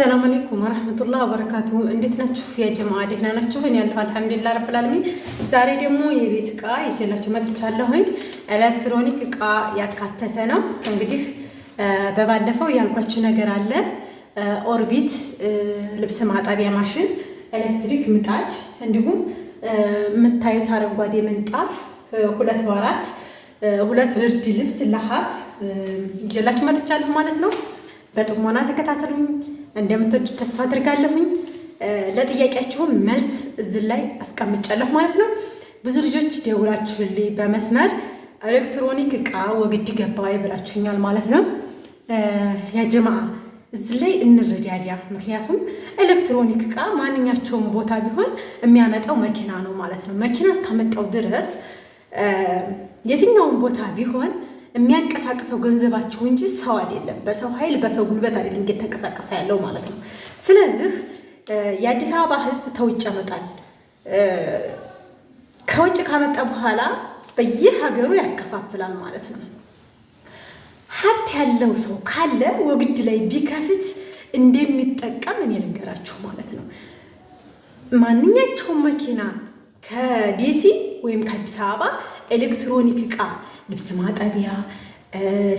السلام عليكم ورحمة الله وبركاته. እንዴት ናችሁ ያ ጀማዓ? ደህና ናችሁ? እኔ ያለሁ አልሐምዱሊላህ ረብል ዓለሚን። ዛሬ ደግሞ የቤት እቃ ይዤላችሁ መጥቻለሁኝ። ኤሌክትሮኒክ እቃ ያካተተ ነው። እንግዲህ በባለፈው ያልኳችሁ ነገር አለ። ኦርቢት ልብስ ማጠቢያ ማሽን፣ ኤሌክትሪክ ምጣድ፣ እንዲሁም የምታዩት አረንጓዴ ምንጣፍ፣ 2x4 ሁለት ብርድ ልብስ ለሀፍ ይዤላችሁ መጥቻለሁ ማለት ነው። በጥሞና ተከታተሉኝ። እንደምትወዱት ተስፋ አድርጋለሁኝ። ለጥያቄያችሁ መልስ እዚህ ላይ አስቀምጫለሁ ማለት ነው። ብዙ ልጆች ደውላችሁልኝ በመስመር ኤሌክትሮኒክ እቃ ወግድ ገባ ይብላችሁኛል ማለት ነው። ያ ጀማዓ እዚህ ላይ እንረዳዳ። ምክንያቱም ኤሌክትሮኒክ እቃ ማንኛቸውም ቦታ ቢሆን የሚያመጣው መኪና ነው ማለት ነው። መኪና እስካመጣው ድረስ የትኛውም ቦታ ቢሆን የሚያንቀሳቅሰው ገንዘባቸው እንጂ ሰው አይደለም። በሰው ኃይል በሰው ጉልበት አይደለም እየተንቀሳቀሰ ያለው ማለት ነው። ስለዚህ የአዲስ አበባ ሕዝብ ተውጭ ያመጣል። ከውጭ ካመጣ በኋላ በየሀገሩ ያከፋፍላል ማለት ነው። ሀብት ያለው ሰው ካለ ወግድ ላይ ቢከፍት እንደሚጠቀም እኔ ልንገራችሁ ማለት ነው። ማንኛቸውም መኪና ከዲሲ ወይም ከአዲስ አበባ ኤሌክትሮኒክ እቃ ልብስ ማጠቢያ፣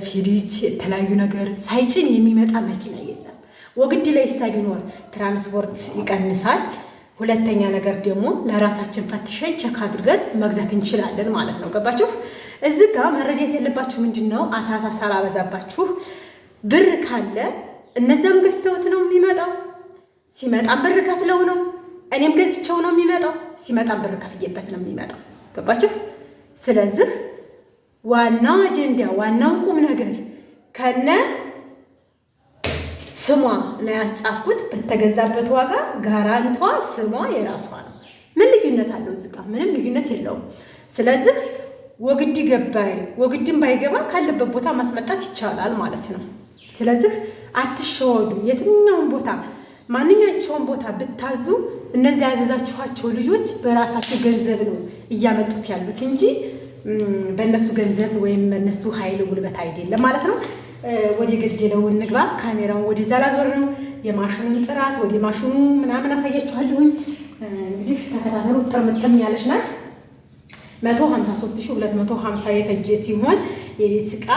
ፍሪጅ፣ የተለያዩ ነገር ሳይጭን የሚመጣ መኪና የለም። ወግድ ላይ ቢኖር ትራንስፖርት ይቀንሳል። ሁለተኛ ነገር ደግሞ ለራሳችን ፈትሸን ቸክ አድርገን መግዛት እንችላለን ማለት ነው። ገባችሁ? እዚህ ጋር መረዳት ያለባችሁ ምንድነው? አታታ ሳላበዛባችሁ፣ ብር ካለ እነዛም ገዝተውት ነው የሚመጣው። ሲመጣም ብር ከፍለው ነው፣ እኔም ገዝቼው ነው የሚመጣው። ሲመጣም ብር ከፍዬበት ነው የሚመጣው። ገባችሁ? ስለዚህ ዋናው አጀንዳ ዋናው ቁም ነገር ከነ ስሟ ነው ያስጻፍኩት። በተገዛበት ዋጋ ጋራንቷ ስሟ የራሷ ነው። ምን ልዩነት አለው? እዚህ ጋር ምንም ልዩነት የለውም። ስለዚህ ወግድ ገባይ ወግድም ባይገባ ካለበት ቦታ ማስመጣት ይቻላል ማለት ነው። ስለዚህ አትሸወዱ። የትኛውን ቦታ ማንኛቸውን ቦታ ብታዙ እነዚህ ያዘዛችኋቸው ልጆች በራሳቸው ገንዘብ ነው እያመጡት ያሉት እንጂ በእነሱ ገንዘብ ወይም በእነሱ ኃይል ጉልበት አይደለም ማለት ነው። ወደ ገደለው እንግባ። ካሜራውን ወደዛ ላዞር ነው። የማሽኑን ጥራት ወደ ማሽኑ ምናምን አሳያችኋለሁኝ። እንግዲህ ተከታተሉ። ጥርምጥም ያለች ናት። 153250 የፈጀ ሲሆን የቤት ዕቃ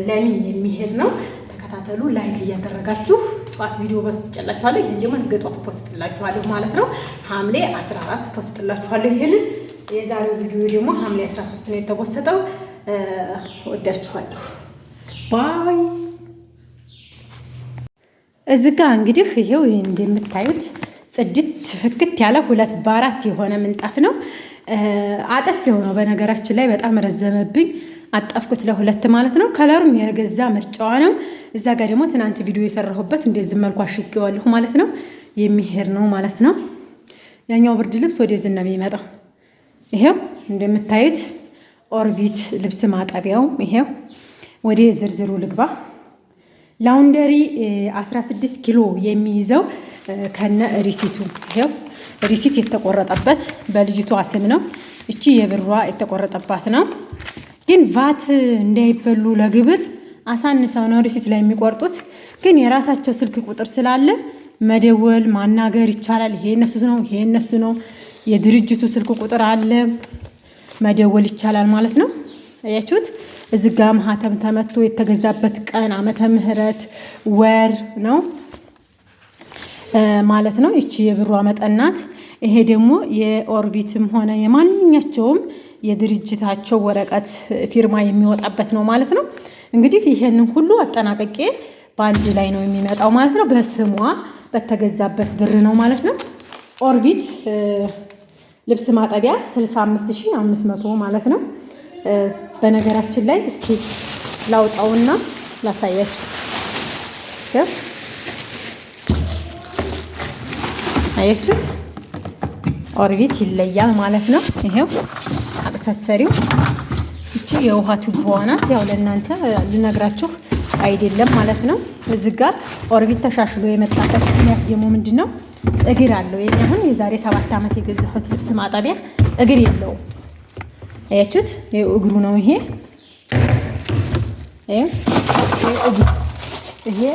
ለሚ የሚሄድ ነው። ተከታተሉ። ላይክ እያደረጋችሁ ጧት ቪዲዮ በስጨላችኋለሁ። ይሄን ደግሞ ነገ ጧት ፖስትላችኋለሁ ማለት ነው። ሐምሌ 14 ፖስትላችኋለሁ። ይሄንን የዛሬው ቪዲዮ ደግሞ ሐምሌ 13 ነው የተወሰደው። ወዳችኋለሁ። ባይ። እዚህ ጋር እንግዲህ ይሄው እንደምታዩት ጽድት ፍክት ያለ 2x4 የሆነ ምንጣፍ ነው። አጠፍው ነው በነገራችን ላይ በጣም ረዘመብኝ። አጣፍኩት ለሁለት ማለት ነው። ከለሩም የገዛ ምርጫዋ ነው። እዛ ጋር ደግሞ ትናንት ቪዲዮ የሰራሁበት እንደዚህ መልኩ አሽጌዋለሁ ማለት ነው። የሚሄድ ነው ማለት ነው። ያኛው ብርድ ልብስ ወደዚህ ነው የሚመጣው። ይሄው እንደምታዩት ኦርቢት ልብስ ማጠቢያው ይሄው። ወደ ዝርዝሩ ልግባ። ላውንደሪ 16 ኪሎ የሚይዘው ከነ ሪሲቱ ይሄው። ሪሲት የተቆረጠበት በልጅቷ ስም ነው። እቺ የብሯ የተቆረጠባት ነው። ግን ቫት እንዳይበሉ ለግብር አሳንሰው ነው ሪሲት ላይ የሚቆርጡት። ግን የራሳቸው ስልክ ቁጥር ስላለ መደወል ማናገር ይቻላል። ይሄ እነሱ ነው፣ ይሄ እነሱ ነው። የድርጅቱ ስልክ ቁጥር አለ፣ መደወል ይቻላል ማለት ነው። አያችሁት? እዚህ ጋር ማህተም ተመቶ የተገዛበት ቀን ዓመተ ምህረት ወር ነው ማለት ነው። እቺ የብሯ መጠናት። ይሄ ደግሞ የኦርቢትም ሆነ የማንኛቸውም የድርጅታቸው ወረቀት ፊርማ የሚወጣበት ነው ማለት ነው። እንግዲህ ይሄንን ሁሉ አጠናቀቄ በአንድ ላይ ነው የሚመጣው ማለት ነው። በስሟ በተገዛበት ብር ነው ማለት ነው። ኦርቢት ልብስ ማጠቢያ 65500 ማለት ነው። በነገራችን ላይ እስኪ ላውጣውና ላሳያችሁ። አያችሁት? ኦርቢት ይለያል ማለት ነው። ይሄው አቅሰሰሪው እቺ የውሃ ቱቦዋ ናት። ያው ለእናንተ ልነግራችሁ አይደለም ማለት ነው። እዚህ ጋር ኦርቢት ተሻሽሎ የመጣበት ምክንያት ደግሞ ምንድነው? እግር አለው። አሁን የዛሬ 7 ዓመት የገዛሁት ልብስ ማጠቢያ እግር የለውም። አያችሁት? ይሄ እግሩ ነው። ይሄ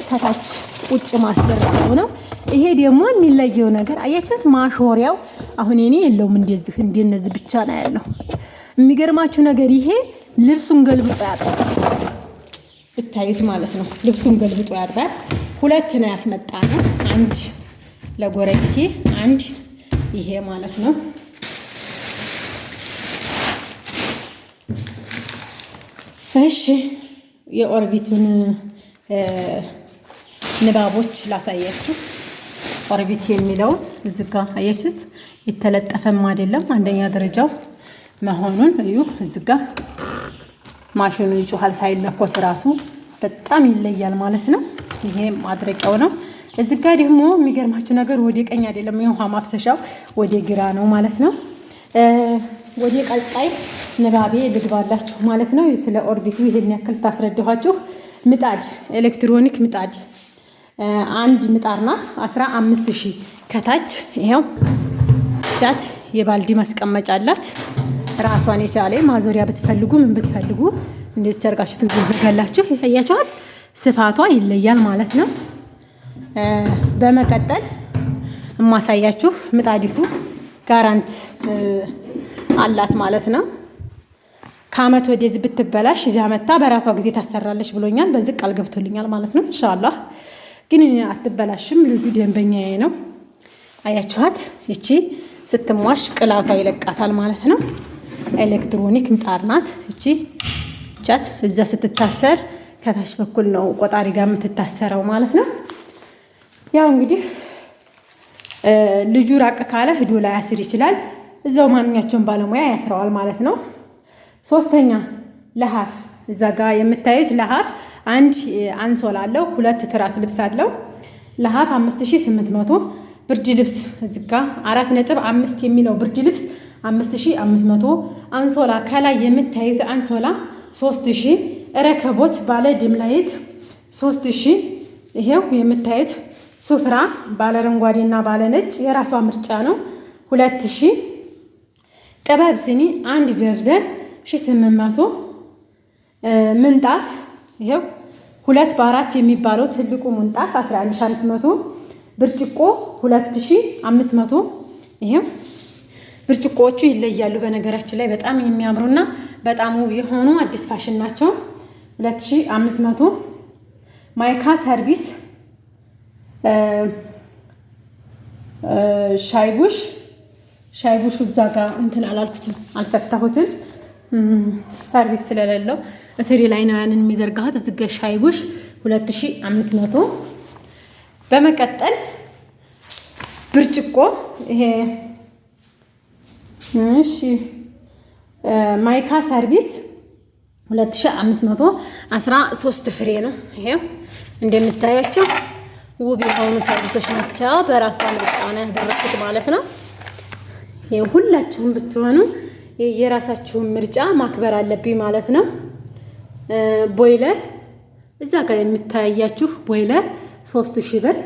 ከታች ቁጭ ማስደረገው ነው። ይሄ ደግሞ የሚለየው ነገር አያችሁት? ማሾሪያው አሁን እኔ የለውም እንደነዚህ ብቻ ነው ያለው። የሚገርማችሁ ነገር ይሄ ልብሱን ገልብጦ ያጥባል። ብታዩት ማለት ነው። ልብሱን ገልብጦ ያጥባል። ሁለት ነው ያስመጣነው። አንድ ለጎረቤቴ፣ አንድ ይሄ ማለት ነው። እሺ የኦርቢቱን ንባቦች ላሳያችሁ። ኦርቢት የሚለውን እዚህ ጋር አያችሁት? የተለጠፈም አይደለም አንደኛ ደረጃው መሆኑን እዩ። እዚህ ጋር ማሽኑ ይጮሃል ሳይለኮስ ራሱ በጣም ይለያል ማለት ነው። ይሄ ማድረቂያው ነው። እዚህ ጋር ደግሞ የሚገርማችሁ ነገር ወደ ቀኝ አይደለም የውሃ ማፍሰሻው ወደ ግራ ነው ማለት ነው። ወደ ቀጣይ ንባቤ ልግባላችሁ ማለት ነው። ስለ ኦርቢቱ ይሄን ያክል ታስረዳኋችሁ። ምጣድ ኤሌክትሮኒክ ምጣድ አንድ ምጣድ ናት 15000 ከታች ይሄው ቻት የባልዲ ማስቀመጫ አላት። ራሷን የቻለ ማዞሪያ ብትፈልጉ ምን ብትፈልጉ እንደዚህ ተርጋችሁ ትዘጋላችሁ። ያያችኋት ስፋቷ ይለያል ማለት ነው። በመቀጠል የማሳያችሁ ምጣዲቱ ጋራንት አላት ማለት ነው። ከአመት ወደዚህ ብትበላሽ እዚያ መታ በራሷ ጊዜ ታሰራለች ብሎኛል። በዚህ ቃል ገብቶልኛል ማለት ነው። ኢንሻአላህ ግን አትበላሽም። ልጁ ደንበኛዬ ነው። አያችኋት? እቺ ስትሟሽ ቅላቷ ይለቃታል ማለት ነው። ኤሌክትሮኒክ ምጣድ ናት እቺ። ቻት እዛ ስትታሰር ከታች በኩል ነው ቆጣሪ ጋር የምትታሰረው ማለት ነው። ያው እንግዲህ ልጁ ራቅ ካለ ሂዶ ላይ ያስር ይችላል። እዛው ማንኛቸውን ባለሙያ ያስረዋል ማለት ነው። ሶስተኛ ለሃፍ እዛ ጋር የምታዩት ለሃፍ አንድ አንሶላ አለው፣ ሁለት ትራስ ልብስ አለው። ለሃፍ 5800 ብርድ ልብስ እዚህ ጋር 4.5 የሚለው ብርድ ልብስ 5500 አንሶላ ከላይ የምታዩት አንሶላ 3000 ረከቦት ባለ ድምላይት 3000 ይሄው የምታዩት ሱፍራ ባለ አረንጓዴና ባለ ነጭ የራሷ ምርጫ ነው 2000 ጥበብ ስኒ አንድ ደርዘን 1800 ምንጣፍ ይሄው 2 በ4 የሚባለው ትልቁ ምንጣፍ 11500 ብርጭቆ 2500 ይሄው ብርጭቆዎቹ ይለያሉ። በነገራችን ላይ በጣም የሚያምሩና በጣም ውብ የሆኑ አዲስ ፋሽን ናቸው። 2500 ማይካ ሰርቪስ ሻይቡሽ እዛ ጋር እንትን አላልኩትም አልፈታሁትም። ሰርቪስ ስለሌለው እትሪ ላይ ነው ያንን የሚዘርጋሁት። እዚህ ጋር ሻይቡሽ 2500። በመቀጠል ብርጭቆ ይሄ እሺ ማይካ ሰርቪስ 2500 13 ፍሬ ነው። ይሄው እንደምታያቸው ውብ የሆኑ ሰርቪሶች ናቸው። በራሷ ምርጫ ነው ያደረኩት ማለት ነው። ይሄ ሁላችሁም ብትሆኑ የራሳችሁን ምርጫ ማክበር አለብኝ ማለት ነው። ቦይለር እዛ ጋር የምታያችሁ ቦይለር 3000 ብር።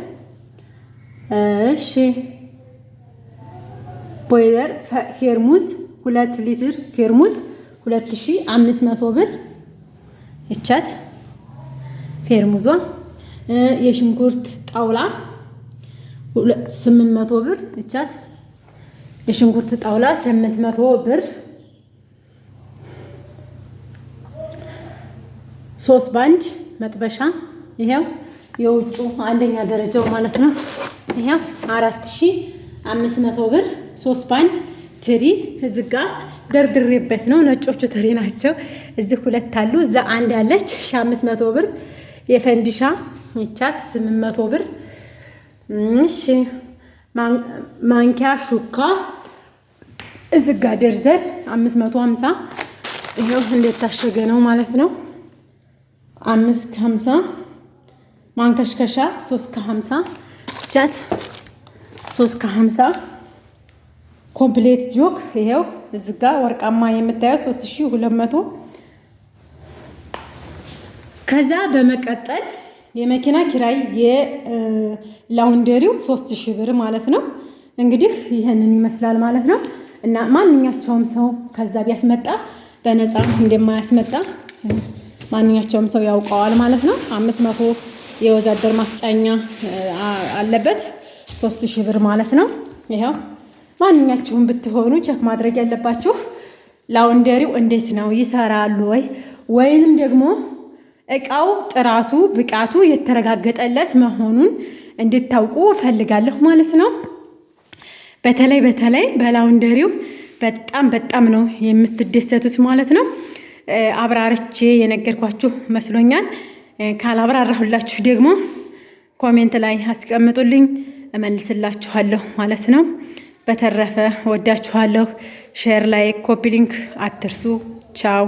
እሺ ቦይለር ፌርሙዝ 2 ሊትር ፌርሙዝ 2500 ብር ይቻት ፌርሙዟ። የሽንኩርት ጣውላ 800 ብር ይቻት የሽንኩርት ጣውላ 800 ብር። 3 ባንድ መጥበሻ ይሄው የውጩ አንደኛ ደረጃው ማለት ነው። ይሄው 4500 ብር 3 ባንድ ትሪ እዚህ ጋር ደርድሬበት ነው። ነጮቹ ትሪ ናቸው። እዚህ 2 አሉ፣ እዛ አንድ አለች 500 ብር። የፈንዲሻ ይቻት 800 ብር። እሺ ማንኪያ ሹካ እዚህ ጋር ደርዘን 550 ይሄው እንዴት ታሸገ ነው ማለት ነው። 550 ማንከሽከሻ 350 ቻት 350 ኮምፕሌት ጆክ ይሄው እዚህ ጋር ወርቃማ የምታየው 3200። ከዛ በመቀጠል የመኪና ኪራይ የላውንደሪው 3000 ብር ማለት ነው። እንግዲህ ይሄንን ይመስላል ማለት ነው። እና ማንኛቸውም ሰው ከዛ ቢያስመጣ በነፃ እንደማያስመጣ ማንኛቸውም ሰው ያውቀዋል ማለት ነው። 500 የወዛደር ማስጫኛ አለበት 3000 ብር ማለት ነው። ይሄው ማንኛችሁም ብትሆኑ ቸክ ማድረግ ያለባችሁ ላውንደሪው እንዴት ነው ይሰራሉ ወይንም ደግሞ እቃው ጥራቱ ብቃቱ የተረጋገጠለት መሆኑን እንድታውቁ ፈልጋለሁ ማለት ነው። በተለይ በላውንደሪው በጣም ነው የምትደሰቱት ማለት ነው። አብራርቼ የነገርኳችሁ መስሎኛል። ካላብራራሁላችሁ ደግሞ ኮሜንት ላይ አስቀምጡልኝ እመልስላችኋለሁ ማለት ነው። በተረፈ ወዳችኋለሁ። ሼር፣ ላይክ፣ ኮፒ ሊንክ አትርሱ። ቻው